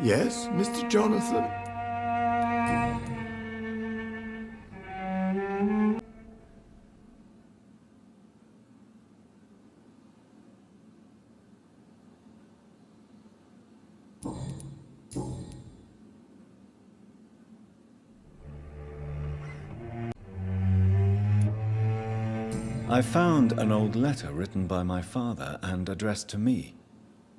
Yes, Mr. Jonathan? I found an old letter written by my father and addressed to me.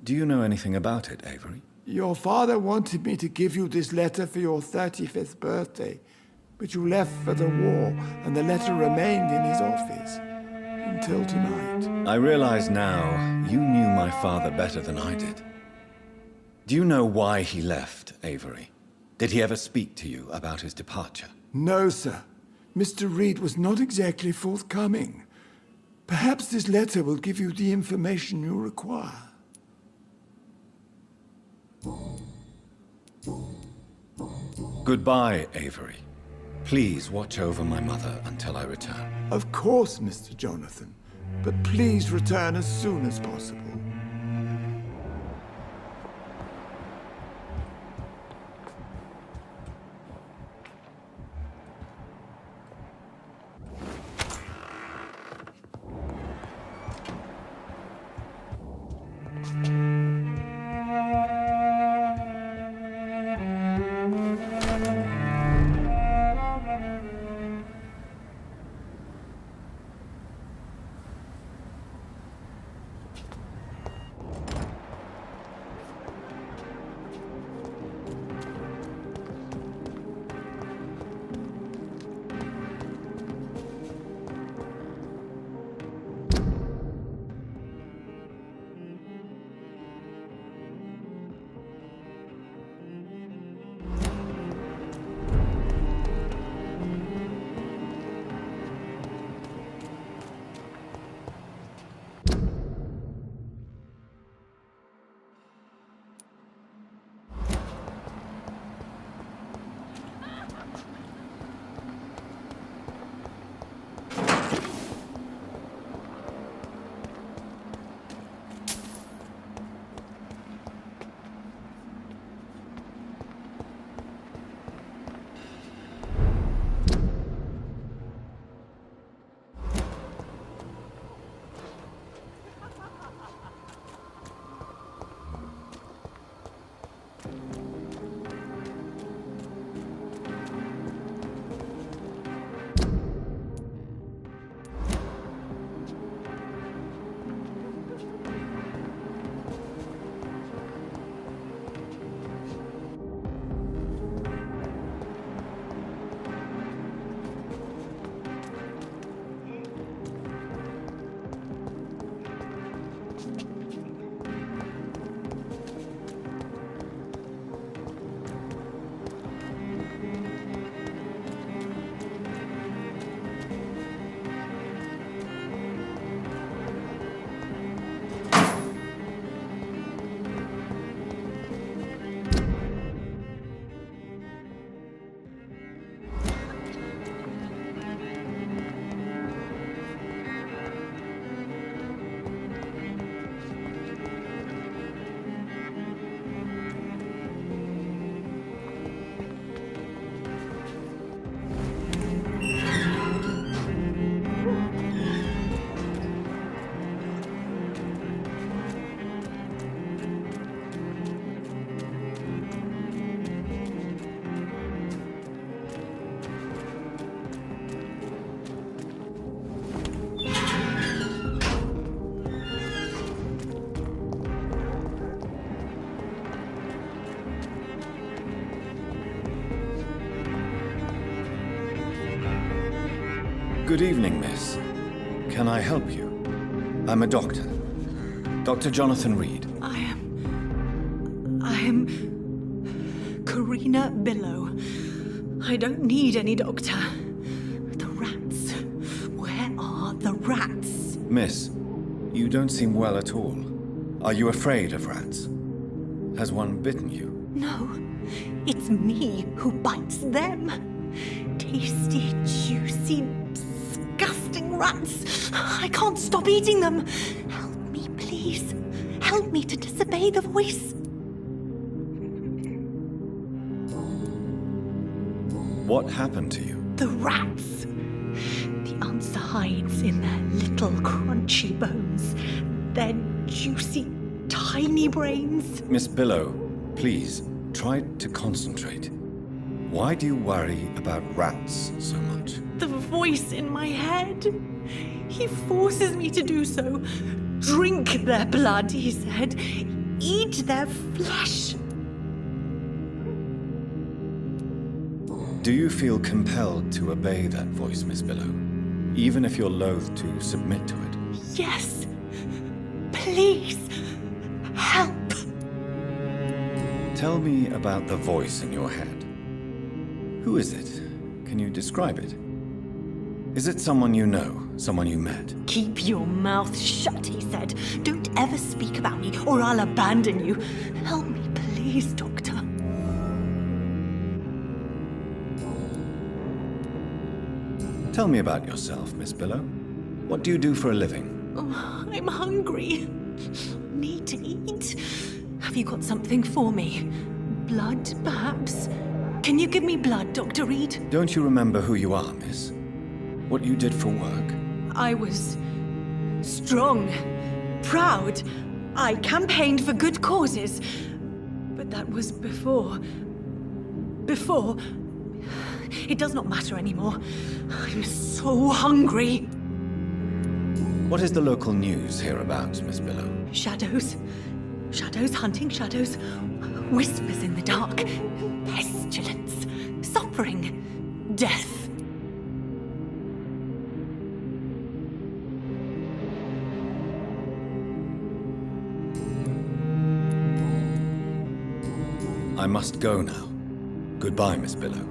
Do you know anything about it, Avery? Your father wanted me to give you this letter for your 35th birthday, but you left for the war, and the letter remained in his office until tonight. I realize now you knew my father better than I did. Do you know why he left, Avery? Did he ever speak to you about his departure? No, sir. Mr. Reed was not exactly forthcoming. Perhaps this letter will give you the information you require. Goodbye, Avery. Please watch over my mother until I return. Of course, Mr. Jonathan. But please return as soon as possible. Good evening, miss. Can I help you? I'm a doctor. Dr. Jonathan Reed. I am Karina Billow. I don't need any doctor. The rats. Where are the rats? Miss, you don't seem well at all. Are you afraid of rats? Has one bitten you? No, it's me who bites them. Tasty, juicy, disgusting rats. I can't stop eating them. Help me, please. Help me to disobey the voice. What happened to you? The rats. The answer hides in their little crunchy bones, their juicy, tiny brains. Miss Billow, please, try to concentrate. Why do you worry about rats so much? The voice in my head. He forces me to do so. Drink their blood, he said. Eat their flesh. Do you feel compelled to obey that voice, Miss Billow? Even if you're loath to submit to it? Yes. Please. Help. Tell me about the voice in your head. Who is it? Can you describe it? Is it someone you know, someone you met? Keep your mouth shut, he said. Don't ever speak about me, or I'll abandon you. Help me, please, Doctor. Tell me about yourself, Miss Billow. What do you do for a living? Oh, I'm hungry. Need to eat. Have you got something for me? Blood, perhaps? Can you give me blood, Dr. Reed? Don't you remember who you are, miss? What you did for work? I was strong, proud. I campaigned for good causes. But that was before. Before. It does not matter anymore. I'm so hungry. What is the local news hereabouts, Miss Billow? Shadows. Shadows hunting shadows. Whispers in the dark. Pestilence. Suffering. Death. I must go now. Goodbye, Miss Billow.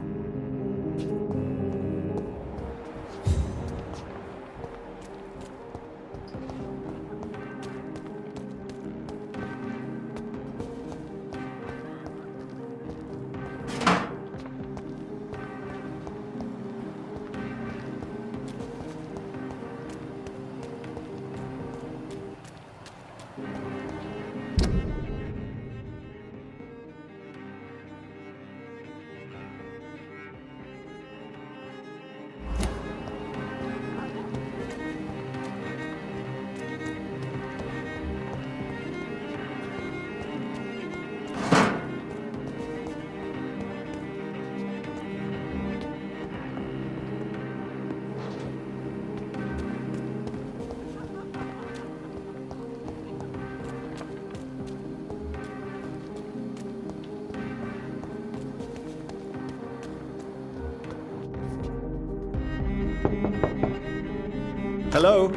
Hello?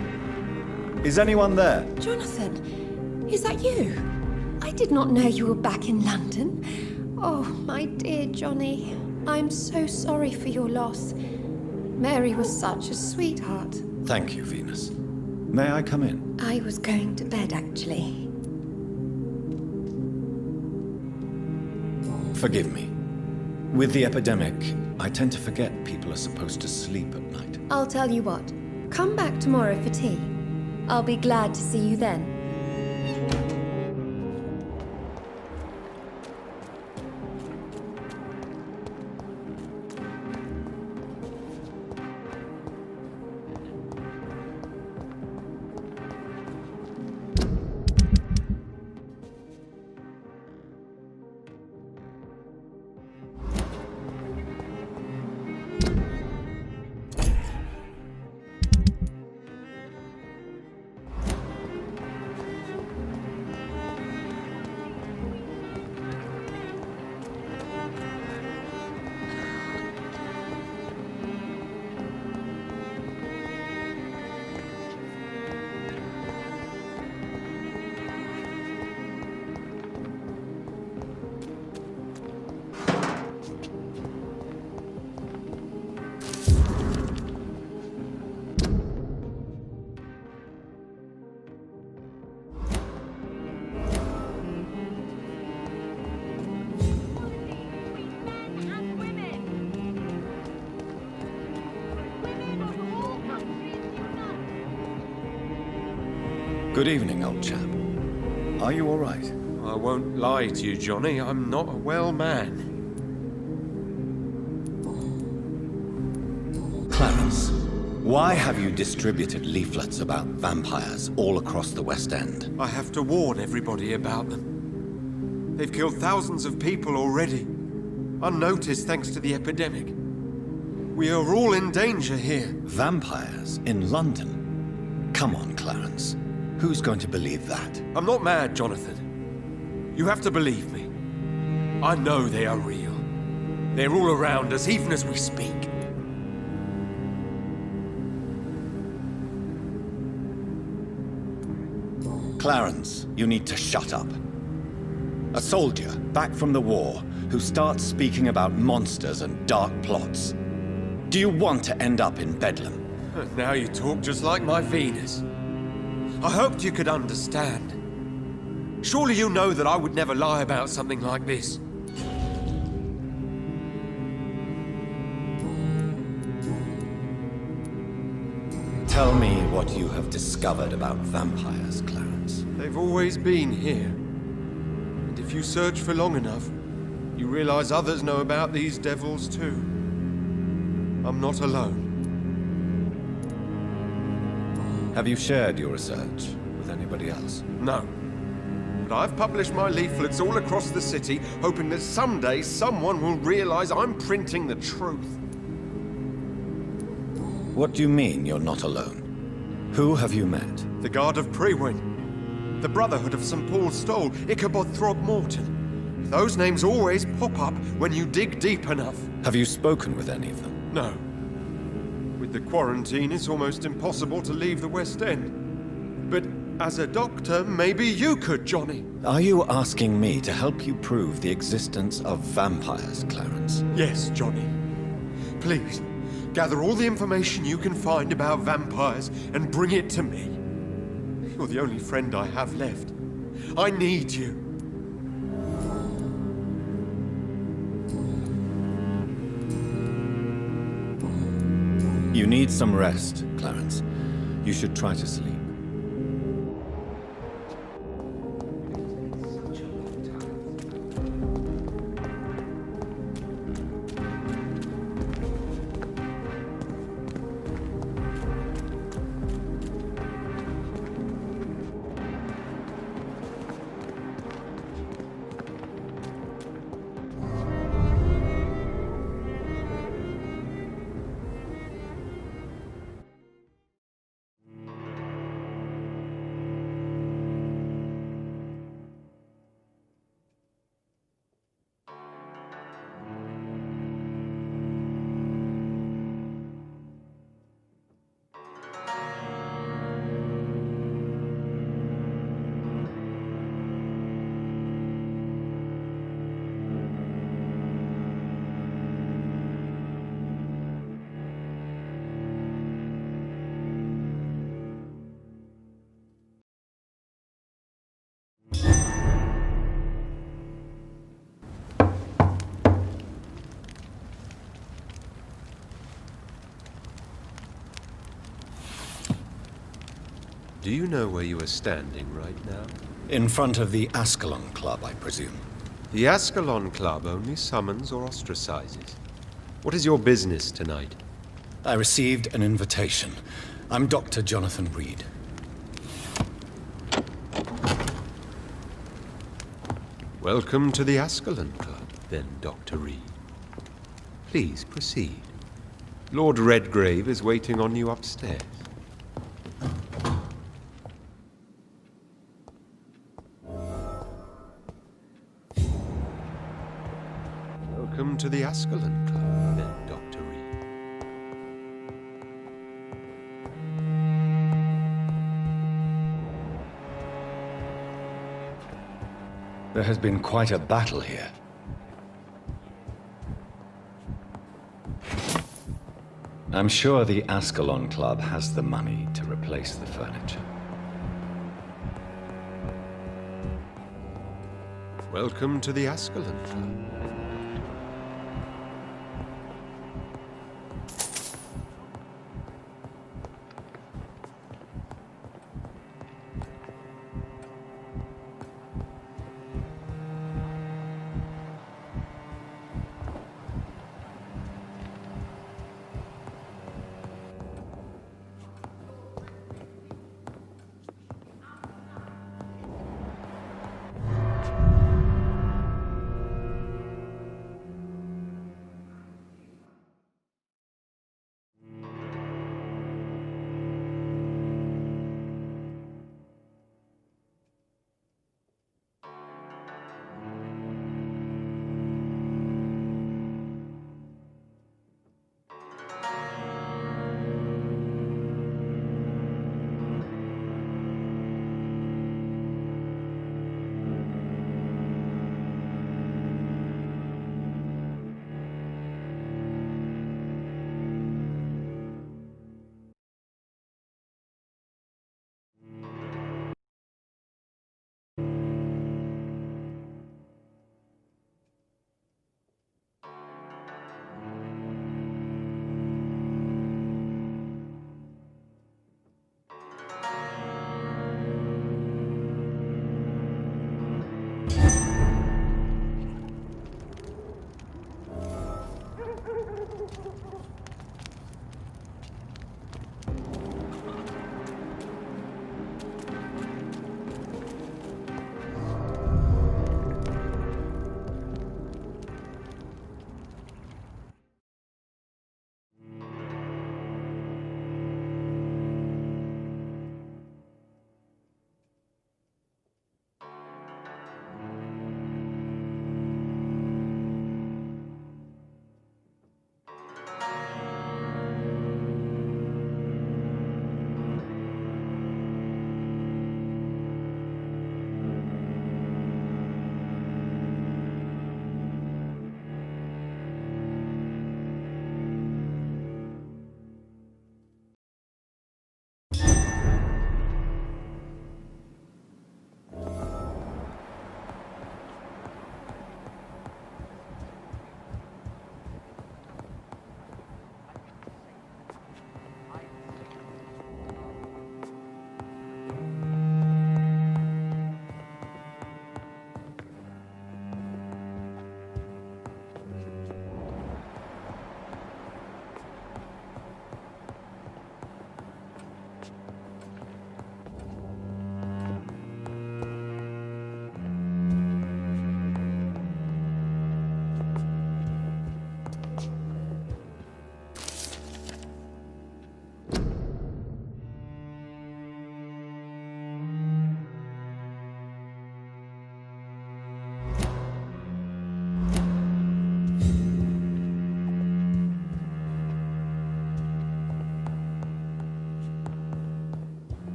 Is anyone there? Jonathan, is that you? I did not know you were back in London. Oh, my dear Johnny, I'm so sorry for your loss. Mary was such a sweetheart. Thank you, Venus. May I come in? I was going to bed, actually. Forgive me. With the epidemic, I tend to forget people are supposed to sleep at night. I'll tell you what. Come back tomorrow for tea. I'll be glad to see you then. Good evening, old chap. Are you all right? I won't lie to you, Johnny. I'm not a well man. Clarence, why have you distributed leaflets about vampires all across the West End? I have to warn everybody about them. They've killed thousands of people already, unnoticed thanks to the epidemic. We are all in danger here. Vampires in London? Come on, Clarence. Who's going to believe that? I'm not mad, Jonathan. You have to believe me. I know they are real. They're all around us, even as we speak. Clarence, you need to shut up. A soldier, back from the war, who starts speaking about monsters and dark plots. Do you want to end up in Bedlam? Now you talk just like my Venus. I hoped you could understand. Surely you know that I would never lie about something like this. Tell me what you have discovered about vampires, Clarence. They've always been here. And if you search for long enough, you realize others know about these devils too. I'm not alone. Have you shared your research with anybody else? No. But I've published my leaflets all across the city, hoping that someday someone will realize I'm printing the truth. What do you mean you're not alone? Who have you met? The Guard of Prewin, the Brotherhood of St. Paul's Stole, Ichabod Throgmorton. Those names always pop up when you dig deep enough. Have you spoken with any of them? No. With the quarantine, it's almost impossible to leave the West End. But as a doctor, maybe you could, Johnny. Are you asking me to help you prove the existence of vampires, Clarence? Yes, Johnny. Please, gather all the information you can find about vampires and bring it to me. You're the only friend I have left. I need you. You need some rest, Clarence. You should try to sleep. Do you know where you are standing right now? In front of the Ascalon Club, I presume. The Ascalon Club only summons or ostracizes. What is your business tonight? I received an invitation. I'm Dr. Jonathan Reed. Welcome to the Ascalon Club, then, Dr. Reed. Please proceed. Lord Redgrave is waiting on you upstairs. Welcome to the Ascalon Club, then, Dr. Reed. There has been quite a battle here. I'm sure the Ascalon Club has the money to replace the furniture. Welcome to the Ascalon Club.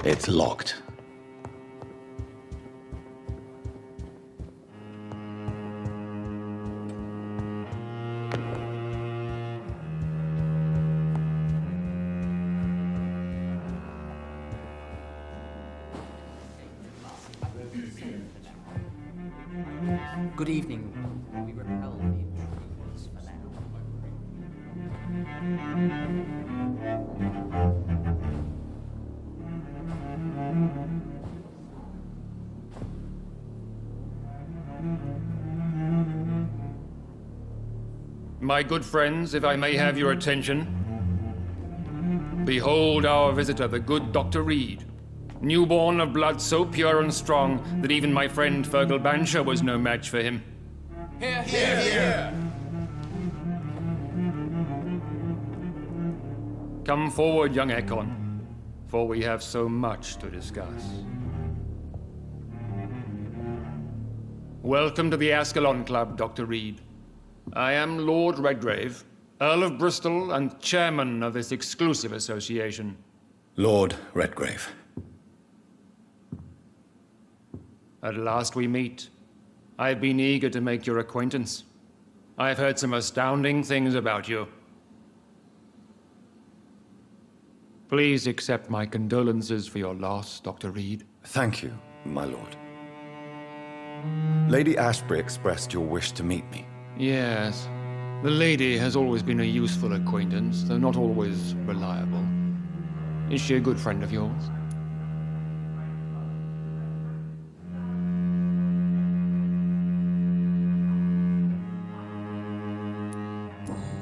It's locked. Good evening. We repel the intruders for now. My good friends, if I may have your attention. Behold our visitor, the good Dr. Reed. Newborn of blood so pure and strong that even my friend Fergal Bansher was no match for him. Here, here, here! Come forward, young Ekon, for we have so much to discuss. Welcome to the Ascalon Club, Dr. Reed. I am Lord Redgrave, Earl of Bristol and chairman of this exclusive association. Lord Redgrave. At last we meet. I've been eager to make your acquaintance. I've heard some astounding things about you. Please accept my condolences for your loss, Dr. Reed. Thank you, my lord. Lady Ashbury expressed your wish to meet me. Yes. The lady has always been a useful acquaintance, though not always reliable. Is she a good friend of yours?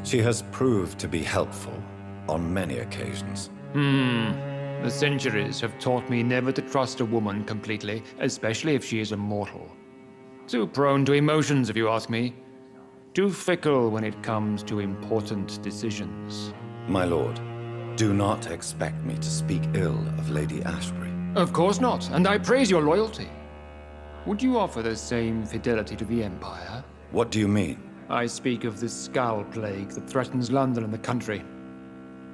She has proved to be helpful on many occasions. The centuries have taught me never to trust a woman completely, especially if she is a mortal. Too prone to emotions, if you ask me. Too fickle when it comes to important decisions. My lord, do not expect me to speak ill of Lady Ashbury. Of course not, and I praise your loyalty. Would you offer the same fidelity to the Empire? What do you mean? I speak of the Skull Plague that threatens London and the country.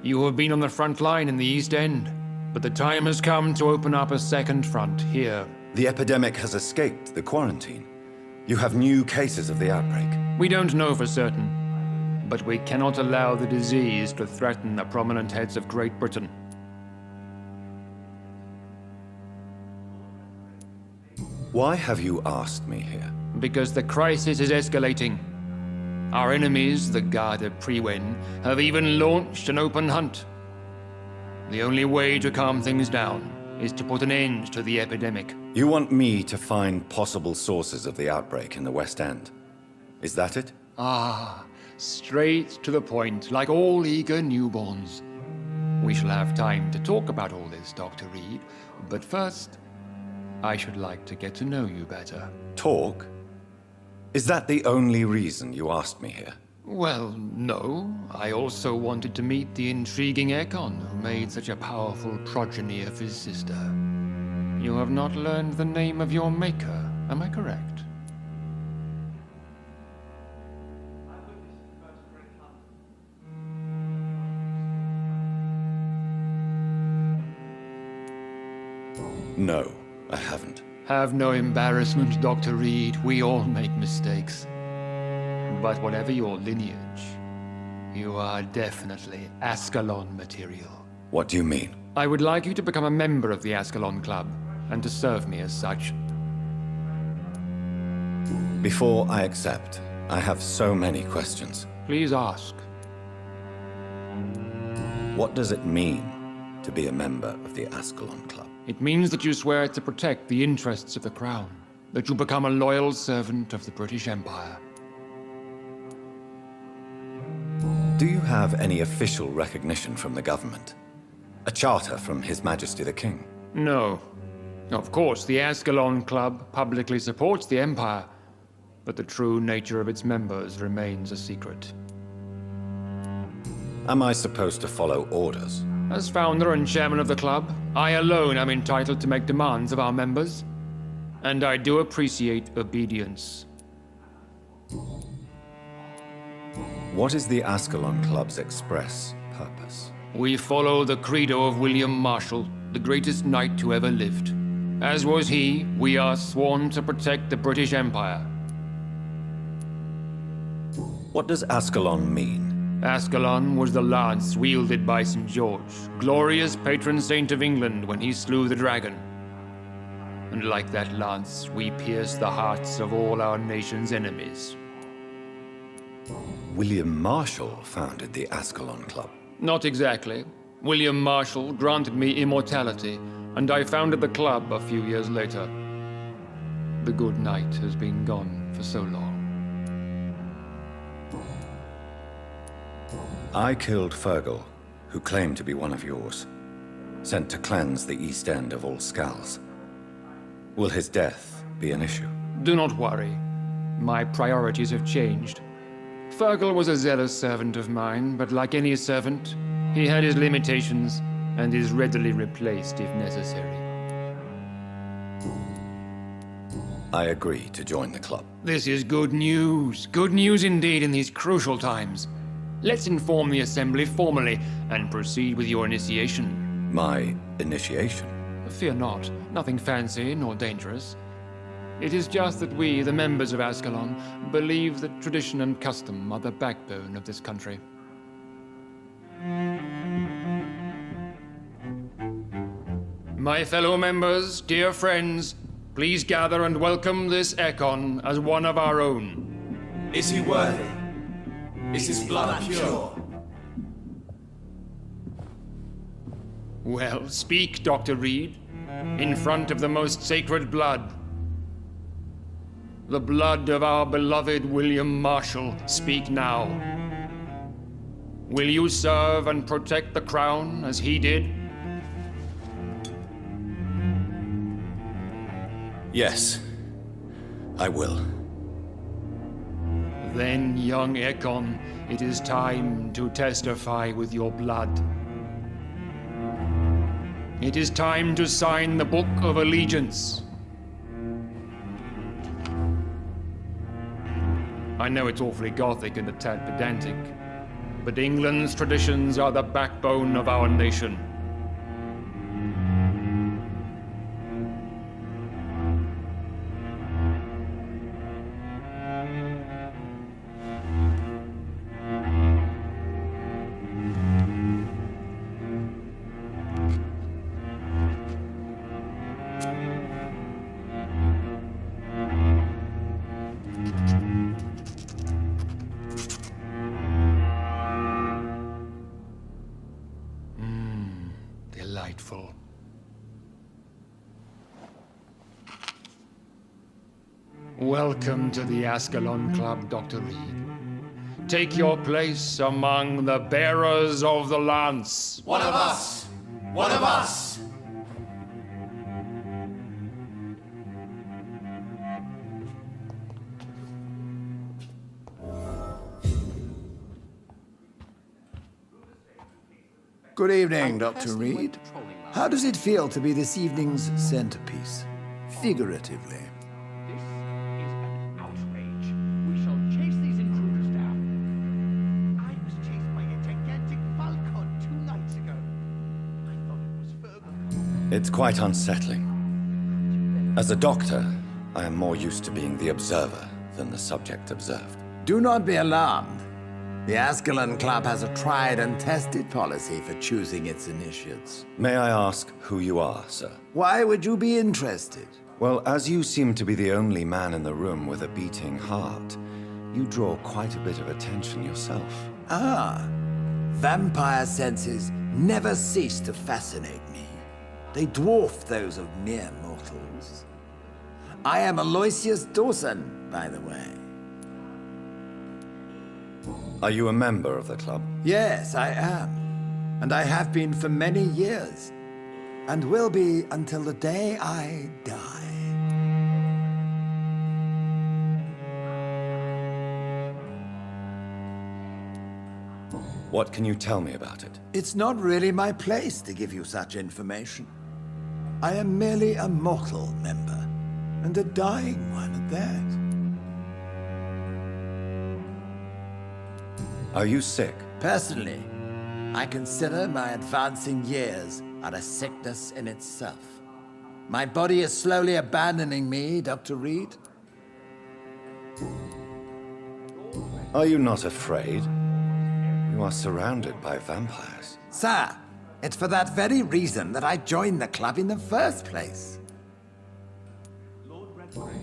You have been on the front line in the East End, but the time has come to open up a second front here. The epidemic has escaped the quarantine. You have new cases of the outbreak. We don't know for certain, but we cannot allow the disease to threaten the prominent heads of Great Britain. Why have you asked me here? Because the crisis is escalating. Our enemies, the Garda Priwen, have even launched an open hunt. The only way to calm things down is to put an end to the epidemic. You want me to find possible sources of the outbreak in the West End. Is that it? Ah, straight to the point, like all eager newborns. We shall have time to talk about all this, Dr. Reed, but first, I should like to get to know you better. Talk? Is that the only reason you asked me here? Well, no. I also wanted to meet the intriguing Ekon who made such a powerful progeny of his sister. You have not learned the name of your maker, am I correct? No, I haven't. Have no embarrassment, Dr. Reed. We all make mistakes. But whatever your lineage, you are definitely Ascalon material. What do you mean? I would like you to become a member of the Ascalon Club, and to serve me as such. Before I accept, I have so many questions. Please ask. What does it mean to be a member of the Ascalon Club? It means that you swear to protect the interests of the Crown, that you become a loyal servant of the British Empire. Do you have any official recognition from the government? A charter from His Majesty the King? No. Of course, the Ascalon Club publicly supports the Empire, but the true nature of its members remains a secret. Am I supposed to follow orders? As founder and chairman of the club, I alone am entitled to make demands of our members, and I do appreciate obedience. What is the Ascalon Club's express purpose? We follow the credo of William Marshall, the greatest knight who ever lived. As was he, we are sworn to protect the British Empire. What does Ascalon mean? Ascalon was the lance wielded by St. George, glorious patron saint of England when he slew the dragon. And like that lance, we pierce the hearts of all our nation's enemies. William Marshall founded the Ascalon Club. Not exactly. William Marshall granted me immortality, and I founded the club a few years later. The good knight has been gone for so long. I killed Fergal, who claimed to be one of yours, sent to cleanse the East End of all Skulls. Will his death be an issue? Do not worry. My priorities have changed. Fergal was a zealous servant of mine, but like any servant, he had his limitations and is readily replaced if necessary. I agree to join the club. This is good news. Good news indeed in these crucial times. Let's inform the Assembly formally and proceed with your initiation. My initiation? Fear not. Nothing fancy nor dangerous. It is just that we, the members of Ascalon, believe that tradition and custom are the backbone of this country. My fellow members, dear friends, please gather and welcome this Ekon as one of our own. Is he worthy? Is his blood pure? Well, speak, Dr. Reed, in front of the most sacred blood. The blood of our beloved William Marshall, speak now. Will you serve and protect the crown as he did? Yes, I will. Then, young Ekon, it is time to testify with your blood. It is time to sign the Book of Allegiance. I know it's awfully gothic and a tad pedantic, but England's traditions are the backbone of our nation. Delightful. Welcome to the Ascalon Club, Dr. Reed. Take your place among the bearers of the lance. One of us! One of us! Good evening, Dr. Reed. How does it feel to be this evening's centerpiece? Figuratively. This is an outrage. We shall chase these intruders down. I was chased by a gigantic falcon 2 nights ago. I thought it was Fergal. It's quite unsettling. As a doctor, I am more used to being the observer than the subject observed. Do not be alarmed. The Ascalon Club has a tried and tested policy for choosing its initiates. May I ask who you are, sir? Why would you be interested? Well, as you seem to be the only man in the room with a beating heart, you draw quite a bit of attention yourself. Ah, vampire senses never cease to fascinate me. They dwarf those of mere mortals. I am Aloysius Dawson, by the way. Are you a member of the club? Yes, I am. And I have been for many years. And will be until the day I die. What can you tell me about it? It's not really my place to give you such information. I am merely a mortal member, and a dying one at that. Are you sick? Personally, I consider my advancing years are a sickness in itself. My body is slowly abandoning me, Dr. Reed. Are you not afraid? You are surrounded by vampires. Sir, it's for that very reason that I joined the club in the first place.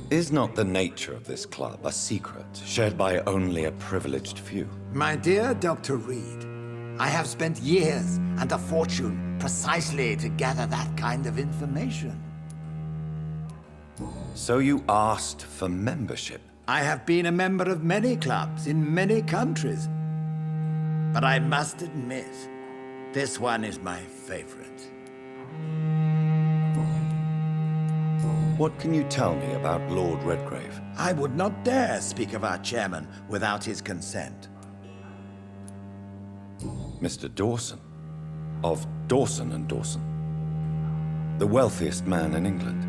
Is not the nature of this club a secret, shared by only a privileged few? My dear Dr. Reed, I have spent years and a fortune precisely to gather that kind of information. So you asked for membership? I have been a member of many clubs in many countries. But I must admit, this one is my favorite. What can you tell me about Lord Redgrave? I would not dare speak of our chairman without his consent. Mr. Dawson, of Dawson and Dawson, the wealthiest man in England.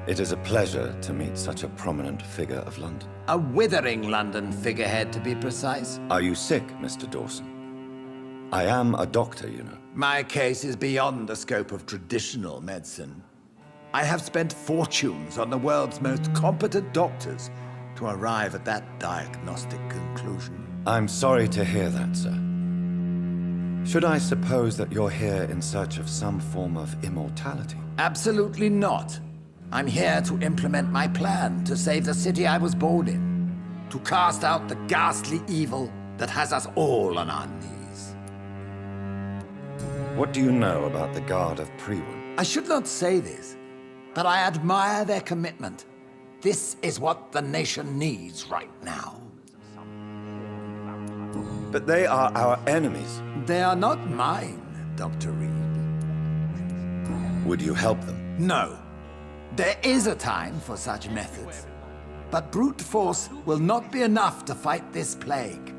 It is a pleasure to meet such a prominent figure of London. A withering London figurehead, to be precise. Are you sick, Mr. Dawson? I am a doctor, you know. My case is beyond the scope of traditional medicine. I have spent fortunes on the world's most competent doctors to arrive at that diagnostic conclusion. I'm sorry to hear that, sir. Should I suppose that you're here in search of some form of immortality? Absolutely not. I'm here to implement my plan to save the city I was born in, to cast out the ghastly evil that has us all on our knees. What do you know about the Guard of Priwen? I should not say this, but I admire their commitment. This is what the nation needs right now. But they are our enemies. They are not mine, Dr. Reed. Would you help them? No. There is a time for such methods. But brute force will not be enough to fight this plague.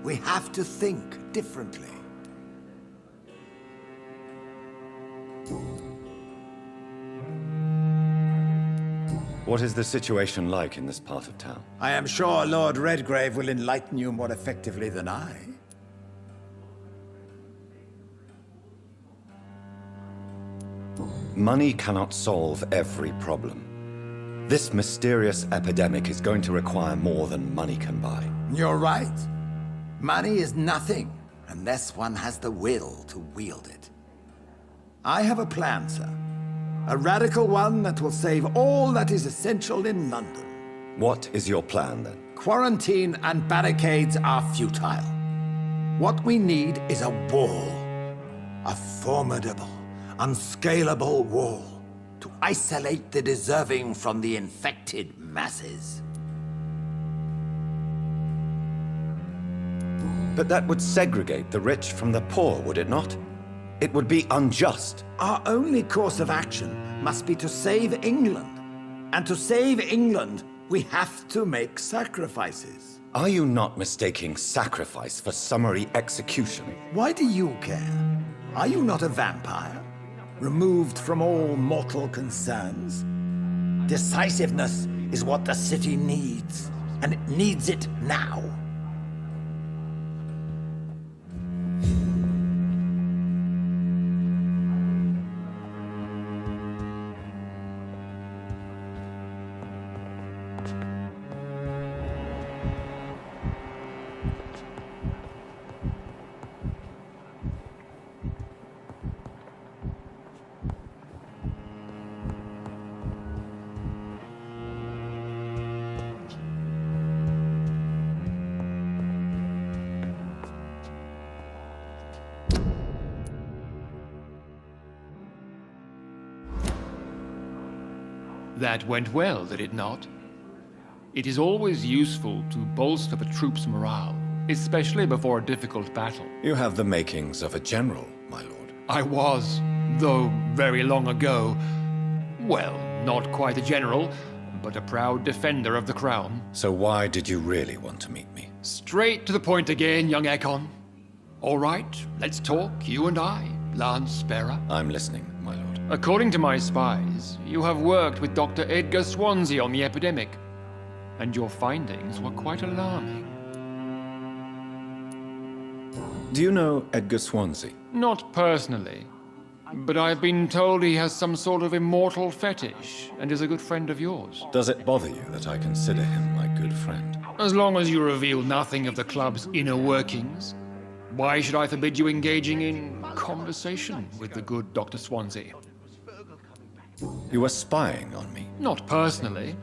We have to think differently. What is the situation like in this part of town? I am sure Lord Redgrave will enlighten you more effectively than I. Money cannot solve every problem. This mysterious epidemic is going to require more than money can buy. You're right. Money is nothing unless one has the will to wield it. I have a plan, sir. A radical one that will save all that is essential in London. What is your plan, then? Quarantine and barricades are futile. What we need is a wall. A formidable, unscalable wall to isolate the deserving from the infected masses. But that would segregate the rich from the poor, would it not? It would be unjust. Our only course of action must be to save England. And to save England, we have to make sacrifices. Are you not mistaking sacrifice for summary execution? Why do you care? Are you not a vampire? Removed from all mortal concerns? Decisiveness is what the city needs, and it needs it now. That went well, did it not? It is always useful to bolster the troops' morale, especially before a difficult battle. You have the makings of a general, my lord. I was, though very long ago, well, not quite a general, but a proud defender of the crown. So why did you really want to meet me? Straight to the point again, young Ekon. All right, let's talk, you and I, Lance Sparrow. I'm listening, my lord. According to my spies, you have worked with Dr. Edgar Swansea on the epidemic, and your findings were quite alarming. Do you know Edgar Swansea? Not personally, but I've been told he has some sort of immortal fetish and is a good friend of yours. Does it bother you that I consider him my good friend? As long as you reveal nothing of the club's inner workings, why should I forbid you engaging in conversation with the good Dr. Swansea? You were spying on me. Not personally.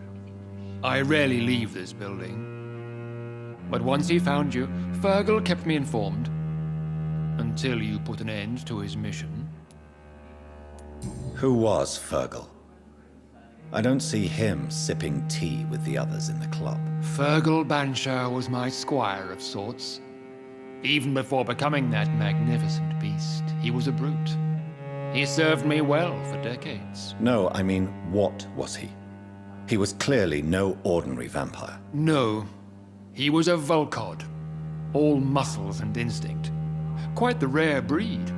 I rarely leave this building. But once he found you, Fergal kept me informed. Until you put an end to his mission. Who was Fergal? I don't see him sipping tea with the others in the club. Fergal Banshire was my squire of sorts. Even before becoming that magnificent beast, he was a brute. He served me well for decades. No, I mean, what was he? He was clearly no ordinary vampire. No, he was a Volcod. All muscles and instinct. Quite the rare breed.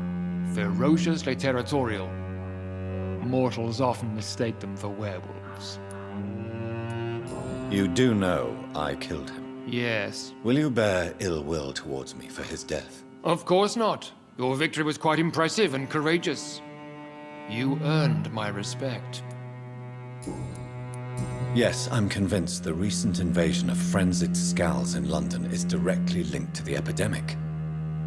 Ferociously territorial. Mortals often mistake them for werewolves. You do know I killed him. Yes. Will you bear ill will towards me for his death? Of course not. Your victory was quite impressive and courageous. You earned my respect. Yes, I'm convinced the recent invasion of frenzied Skulls in London is directly linked to the epidemic.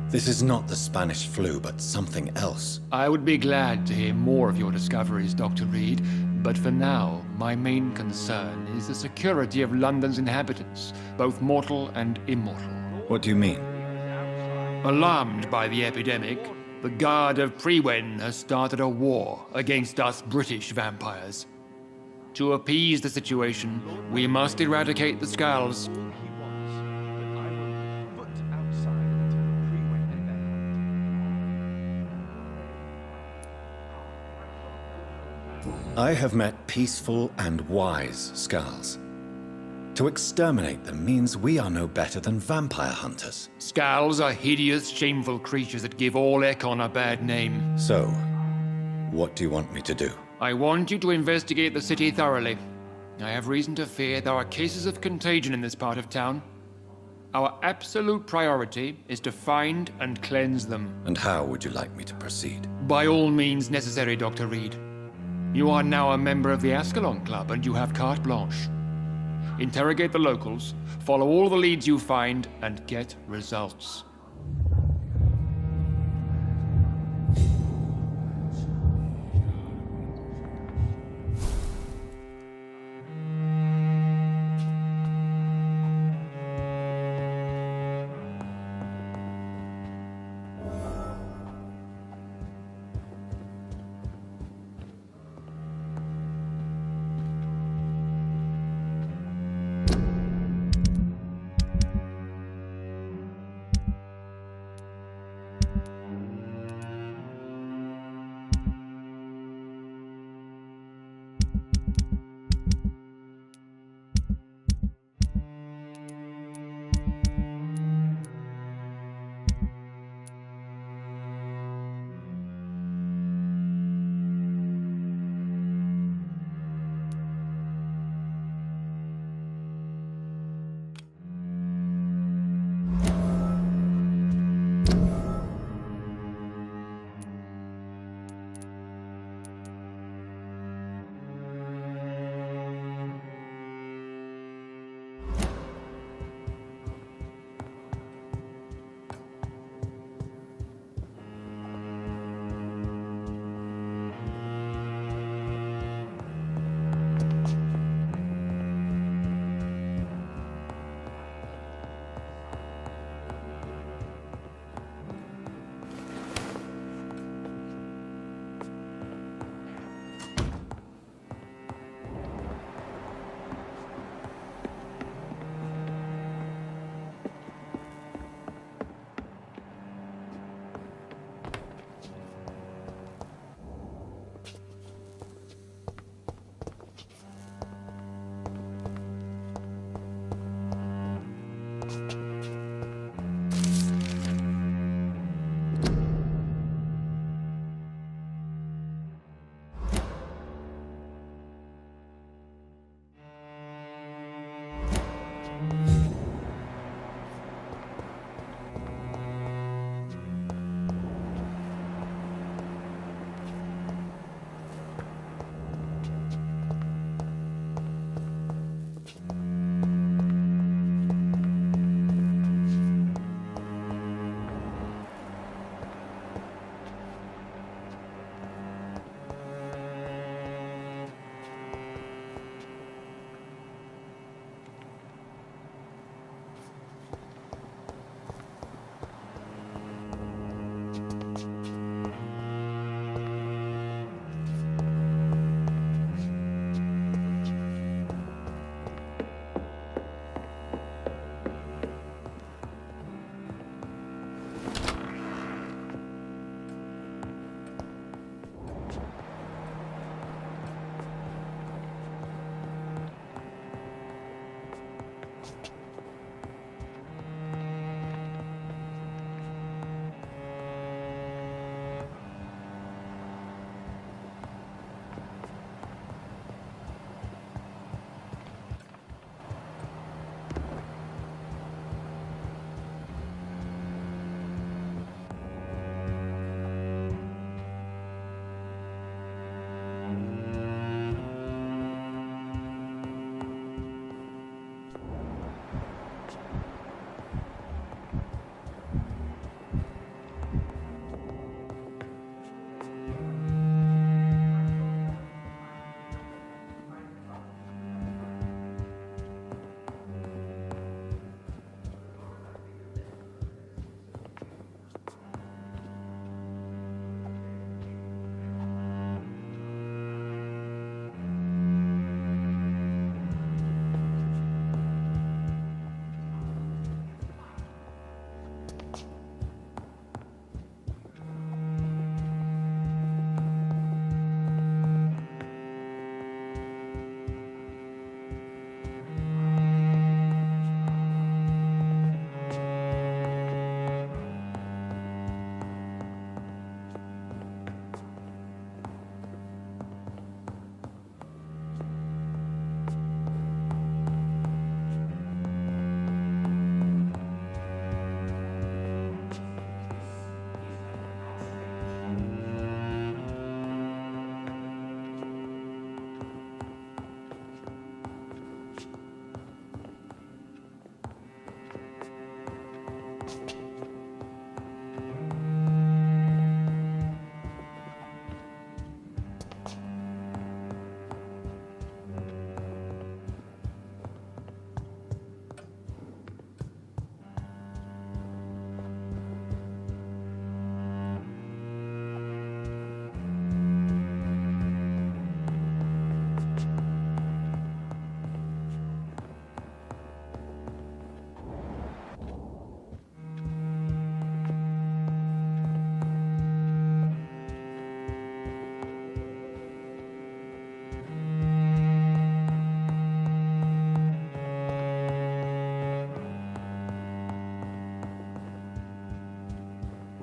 This is not the Spanish flu, but something else. I would be glad to hear more of your discoveries, Dr. Reed, but for now, my main concern is the security of London's inhabitants, both mortal and immortal. What do you mean? Alarmed by the epidemic, the Guard of Prewen has started a war against us British vampires. To appease the situation, we must eradicate the Skulls. I have met peaceful and wise Skulls. To exterminate them means we are no better than vampire hunters. Skulls are hideous, shameful creatures that give all Ekon a bad name. So, what do you want me to do? I want you to investigate the city thoroughly. I have reason to fear there are cases of contagion in this part of town. Our absolute priority is to find and cleanse them. And how would you like me to proceed? By all means necessary, Dr. Reed. You are now a member of the Ascalon Club and you have carte blanche. Interrogate the locals, follow all the leads you find, and get results.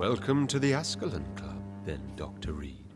Welcome to the Ascalon Club, then, Dr. Reed.